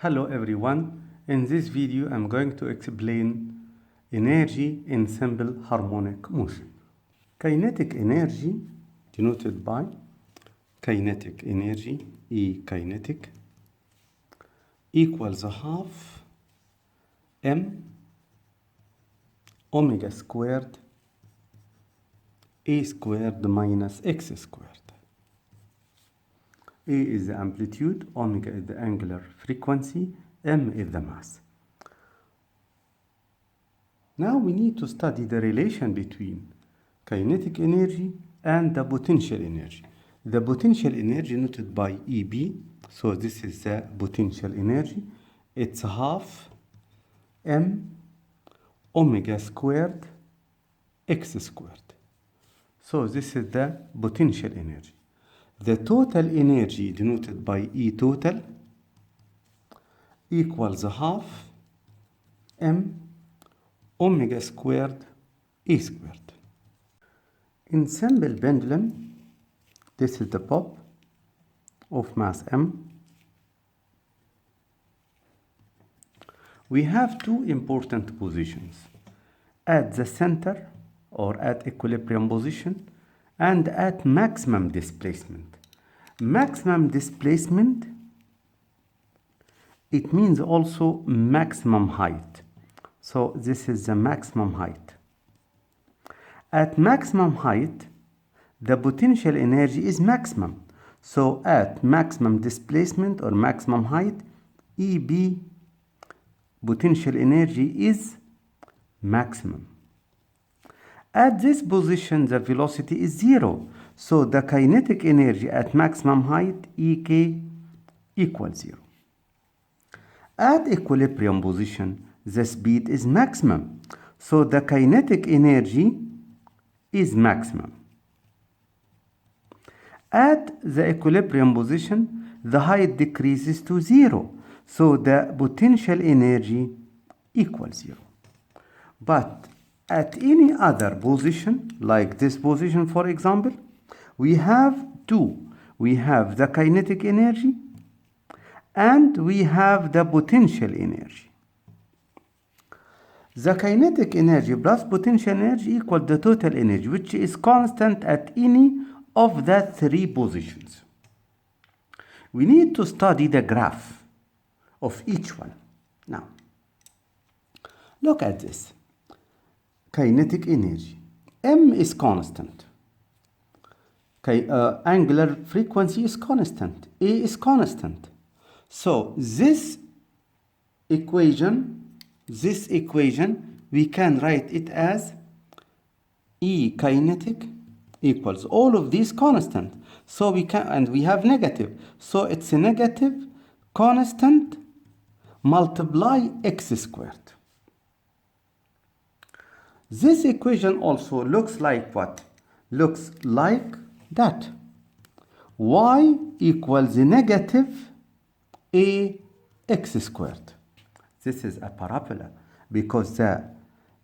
Hello everyone, in this video I'm going to explain energy in simple harmonic motion. Kinetic energy denoted by kinetic energy, E kinetic, equals half m omega squared a squared minus x squared. A is the amplitude, omega is the angular frequency, m is the mass. Now we need to study the relation between kinetic energy and the potential energy. The potential energy noted by EB, so this is the potential energy. It's half m omega squared x squared. So this is the potential energy. The total energy denoted by E total equals half m omega squared E squared. In simple pendulum, this is the bob of mass m. We have two important positions, at the center or at equilibrium position and at maximum displacement. Maximum displacement, it means also maximum height. So this is the maximum height. At maximum height, the potential energy is maximum. So at maximum displacement or maximum height, EB potential energy is maximum. At this position, the velocity is zero. So the kinetic energy at maximum height, EK, equals zero. At equilibrium position, the speed is maximum. So the kinetic energy is maximum. At the equilibrium position, the height decreases to zero. So the potential energy equals zero. But at any other position, like this position for example, we have two. We have the kinetic energy and we have the potential energy. The kinetic energy plus potential energy equal the total energy, which is constant at any of the three positions. We need to study the graph of each one. Now, look at this. Kinetic energy. M is constant. Angular frequency is constant. A is constant. So this equation, we can write it as E kinetic equals all of these constant. So we can, and we have negative. So it's a negative constant multiply x squared. This equation also looks like what? Looks like that. Y equals negative ax squared. This is a parabola because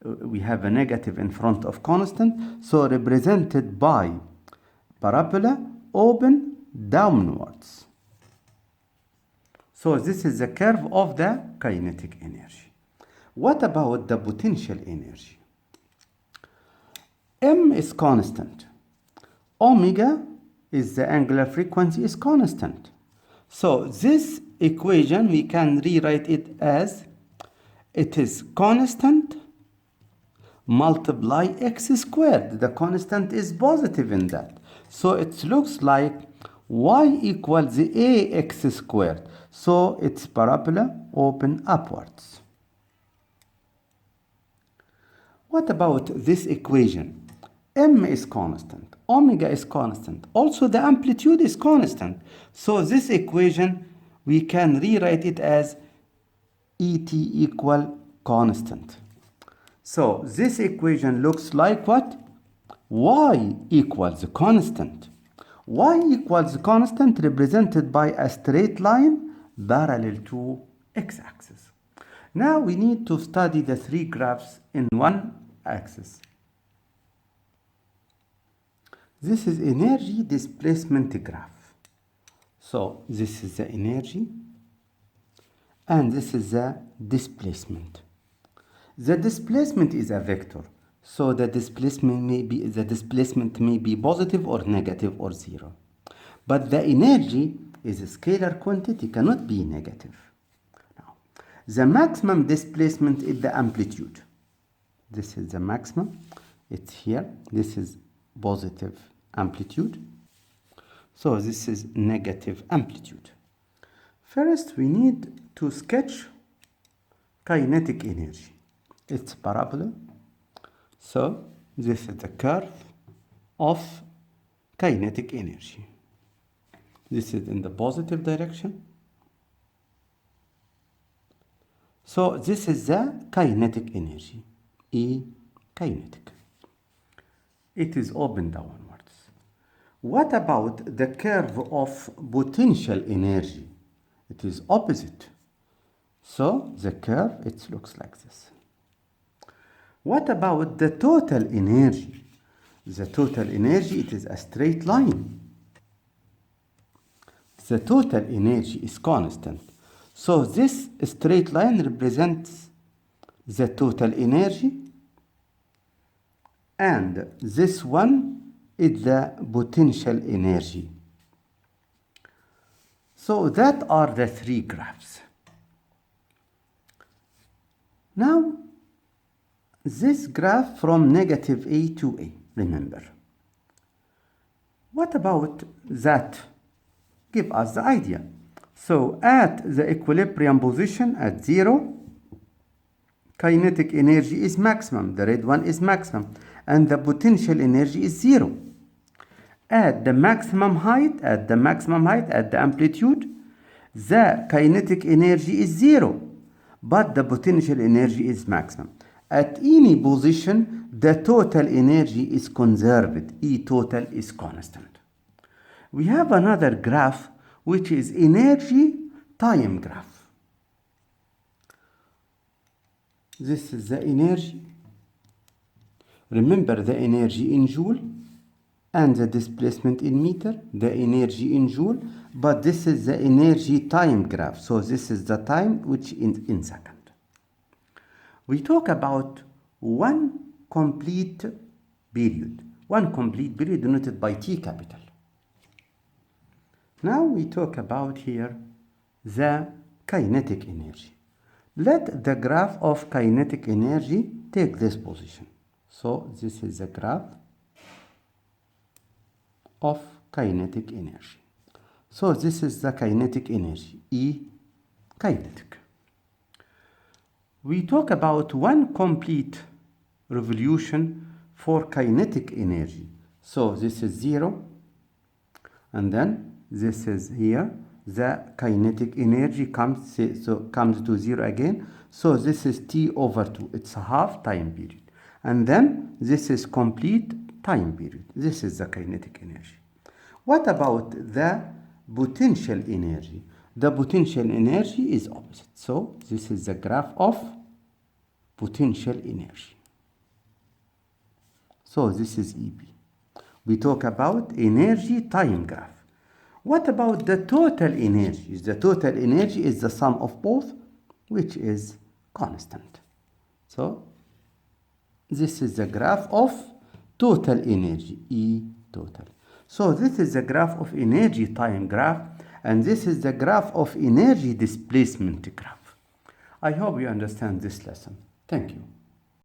we have a negative in front of constant, so represented by parabola open downwards. So this is the curve of the kinetic energy. What about the potential energy? M is constant. Omega is the angular frequency is constant. So this equation we can rewrite it as it is constant multiply x squared. The constant is positive in that. So it looks like y equals ax squared. So it's parabola open upwards. What about this equation? M is constant, omega is constant, also the amplitude is constant. So this equation, we can rewrite it as ET equal constant. So this equation looks like what? Y equals constant. Y equals constant represented by a straight line parallel to x-axis. Now we need to study the three graphs in one axis. This is energy displacement graph. So this is the energy and this is the displacement. The displacement is a vector, so the displacement may be positive or negative or zero. But the energy is a scalar quantity, cannot be negative. Now, the maximum displacement is the amplitude. This is the maximum. It's here. This is positive amplitude. So this is negative amplitude. First, we need to sketch kinetic energy. It's parabola. So this is the curve of kinetic energy. This is in the positive direction. So this is the kinetic energy, E kinetic. It is open downwards. What about the curve of potential energy? It is opposite. So the curve, it looks like this. What about the total energy? The total energy, it is a straight line. The total energy is constant. So this straight line represents the total energy, and this one is the potential energy. So that are the three graphs. Now, this graph from negative A to A, remember. What about that? Give us the idea. So at the equilibrium position at 0, kinetic energy is maximum. The red one is maximum. And the potential energy is 0. At the maximum height, at the amplitude, the kinetic energy is 0. But the potential energy is maximum. At any position, the total energy is conserved. E total is constant. We have another graph, which is energy time graph. This is the energy. Remember the energy in joule and the displacement in meter, the energy in joule, but this is the energy time graph. So this is the time which in second. We talk about one complete period denoted by T capital. Now we talk about here the kinetic energy. Let the graph of kinetic energy take this position. So this is the graph of kinetic energy. So this is the kinetic energy, E kinetic. We talk about one complete revolution for kinetic energy. So this is 0, and then this is here. The kinetic energy comes to 0 again. So this is T over 2. It's a half time period. And then this is complete time period. This is the kinetic energy. What about the potential energy? The potential energy is opposite. So this is the graph of potential energy. So this is EP. We talk about energy time graph. What about the total energy? The total energy is the sum of both, which is constant. So this is the graph of total energy, E total. So this is the graph of energy time graph, and this is the graph of energy displacement graph. I hope you understand this lesson. Thank you.